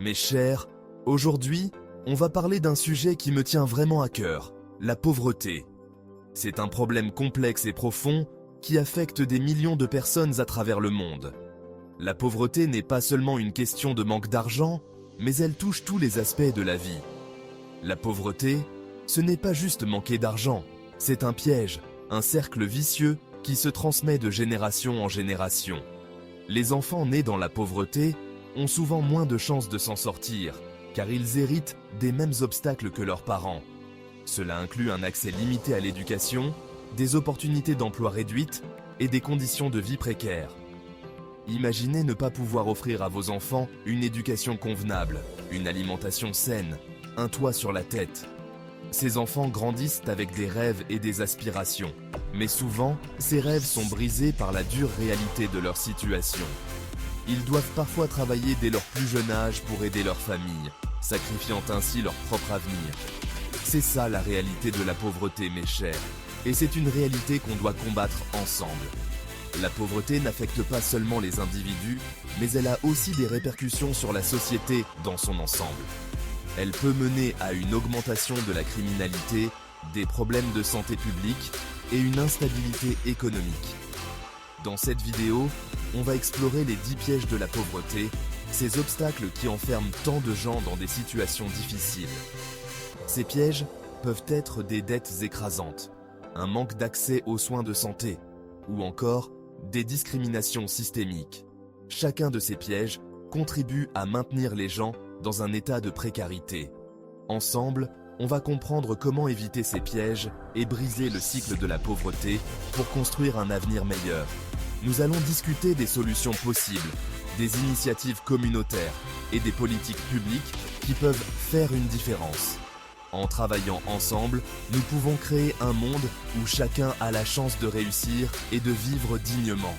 Mes chers, aujourd'hui, on va parler d'un sujet qui me tient vraiment à cœur, la pauvreté. C'est un problème complexe et profond qui affecte des millions de personnes à travers le monde. La pauvreté n'est pas seulement une question de manque d'argent, mais elle touche tous les aspects de la vie. La pauvreté, ce n'est pas juste manquer d'argent, c'est un piège, un cercle vicieux qui se transmet de génération en génération. Les enfants nés dans la pauvreté ont souvent moins de chances de s'en sortir, car ils héritent des mêmes obstacles que leurs parents. Cela inclut un accès limité à l'éducation, des opportunités d'emploi réduites et des conditions de vie précaires. Imaginez ne pas pouvoir offrir à vos enfants une éducation convenable, une alimentation saine, un toit sur la tête. Ces enfants grandissent avec des rêves et des aspirations, mais souvent, ces rêves sont brisés par la dure réalité de leur situation. Ils doivent parfois travailler dès leur plus jeune âge pour aider leur famille, sacrifiant ainsi leur propre avenir. C'est ça la réalité de la pauvreté, mes chers, et c'est une réalité qu'on doit combattre ensemble. La pauvreté n'affecte pas seulement les individus, mais elle a aussi des répercussions sur la société dans son ensemble. Elle peut mener à une augmentation de la criminalité, des problèmes de santé publique et une instabilité économique. Dans cette vidéo, on va explorer les 10 pièges de la pauvreté, ces obstacles qui enferment tant de gens dans des situations difficiles. Ces pièges peuvent être des dettes écrasantes, un manque d'accès aux soins de santé, ou encore des discriminations systémiques. Chacun de ces pièges contribue à maintenir les gens dans un état de précarité. Ensemble, on va comprendre comment éviter ces pièges et briser le cycle de la pauvreté pour construire un avenir meilleur. Nous allons discuter des solutions possibles, des initiatives communautaires et des politiques publiques qui peuvent faire une différence. En travaillant ensemble, nous pouvons créer un monde où chacun a la chance de réussir et de vivre dignement.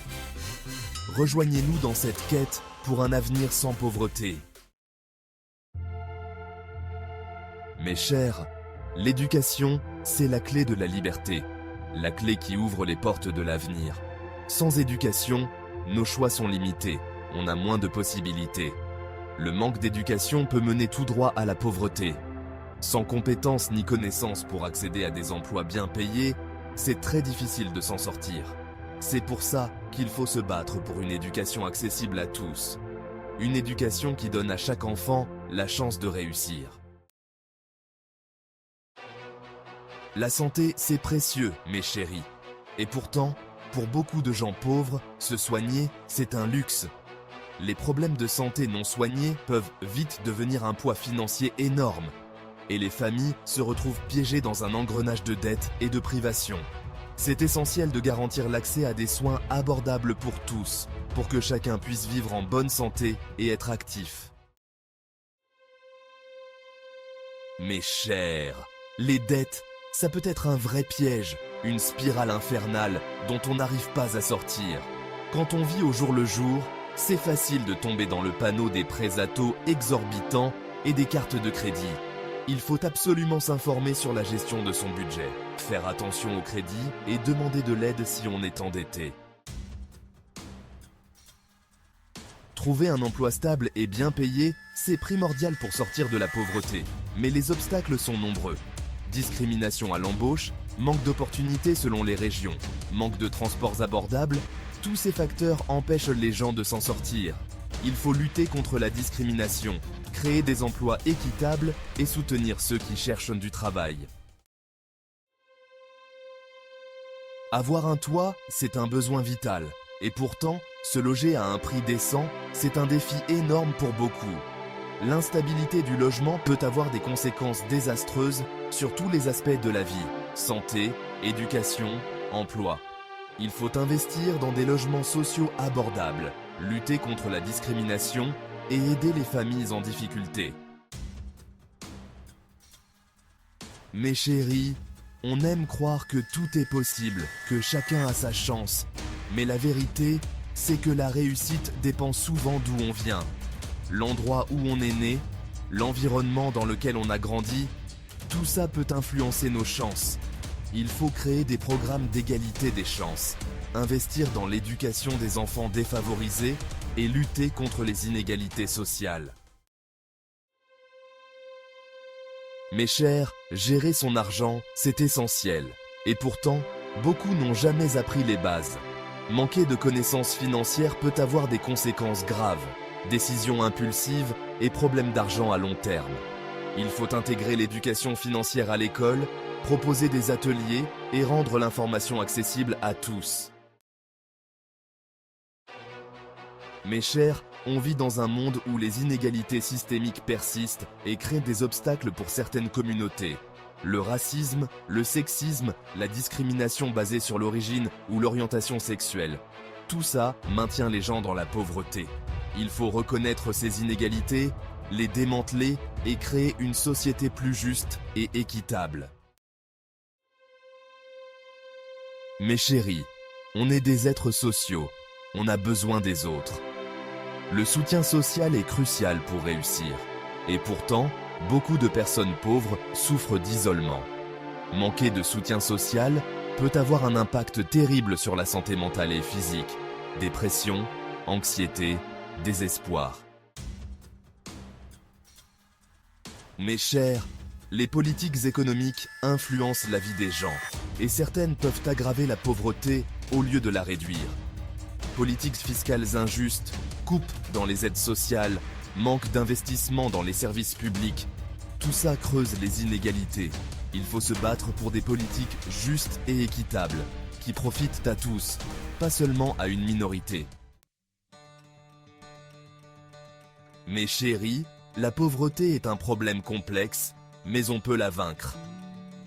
Rejoignez-nous dans cette quête pour un avenir sans pauvreté. Mes chers, l'éducation, c'est la clé de la liberté, la clé qui ouvre les portes de l'avenir. Sans éducation, nos choix sont limités, on a moins de possibilités. Le manque d'éducation peut mener tout droit à la pauvreté. Sans compétences ni connaissances pour accéder à des emplois bien payés, c'est très difficile de s'en sortir. C'est pour ça qu'il faut se battre pour une éducation accessible à tous. Une éducation qui donne à chaque enfant la chance de réussir. La santé, c'est précieux, mes chéris. Et pourtant, pour beaucoup de gens pauvres, se soigner, c'est un luxe. Les problèmes de santé non soignés peuvent vite devenir un poids financier énorme. Et les familles se retrouvent piégées dans un engrenage de dettes et de privations. C'est essentiel de garantir l'accès à des soins abordables pour tous, pour que chacun puisse vivre en bonne santé et être actif. Mes chers, les dettes, ça peut être un vrai piège, une spirale infernale dont on n'arrive pas à sortir. Quand on vit au jour le jour, c'est facile de tomber dans le panneau des prêts à taux exorbitants et des cartes de crédit. Il faut absolument s'informer sur la gestion de son budget, faire attention au crédit et demander de l'aide si on est endetté. Trouver un emploi stable et bien payé, c'est primordial pour sortir de la pauvreté. Mais les obstacles sont nombreux. Discrimination à l'embauche, manque d'opportunités selon les régions, manque de transports abordables, tous ces facteurs empêchent les gens de s'en sortir. Il faut lutter contre la discrimination, créer des emplois équitables et soutenir ceux qui cherchent du travail. Avoir un toit, c'est un besoin vital. Et pourtant, se loger à un prix décent, c'est un défi énorme pour beaucoup. L'instabilité du logement peut avoir des conséquences désastreuses sur tous les aspects de la vie, santé, éducation, emploi. Il faut investir dans des logements sociaux abordables, lutter contre la discrimination et aider les familles en difficulté. Mes chéris, on aime croire que tout est possible, que chacun a sa chance. Mais la vérité, c'est que la réussite dépend souvent d'où on vient. L'endroit où on est né, l'environnement dans lequel on a grandi, tout ça peut influencer nos chances. Il faut créer des programmes d'égalité des chances, investir dans l'éducation des enfants défavorisés et lutter contre les inégalités sociales. Mes chers, gérer son argent, c'est essentiel. Et pourtant, beaucoup n'ont jamais appris les bases. Manquer de connaissances financières peut avoir des conséquences graves, décisions impulsives et problèmes d'argent à long terme. Il faut intégrer l'éducation financière à l'école, proposer des ateliers et rendre l'information accessible à tous. Mes chers, on vit dans un monde où les inégalités systémiques persistent et créent des obstacles pour certaines communautés. Le racisme, le sexisme, la discrimination basée sur l'origine ou l'orientation sexuelle. Tout ça maintient les gens dans la pauvreté. Il faut reconnaître ces inégalités, les démanteler et créer une société plus juste et équitable. Mes chéris, on est des êtres sociaux, on a besoin des autres. Le soutien social est crucial pour réussir. Et pourtant, beaucoup de personnes pauvres souffrent d'isolement. Manquer de soutien social peut avoir un impact terrible sur la santé mentale et physique. Dépression, anxiété, désespoir. Mes chers, les politiques économiques influencent la vie des gens, et certaines peuvent aggraver la pauvreté au lieu de la réduire. Politiques fiscales injustes, coupes dans les aides sociales, manque d'investissement dans les services publics, tout ça creuse les inégalités. Il faut se battre pour des politiques justes et équitables, qui profitent à tous, pas seulement à une minorité. Mes chéris, la pauvreté est un problème complexe, mais on peut la vaincre.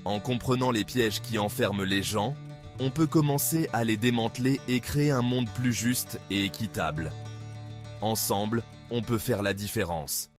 En comprenant les pièges qui enferment les gens, on peut commencer à les démanteler et créer un monde plus juste et équitable. Ensemble, on peut faire la différence.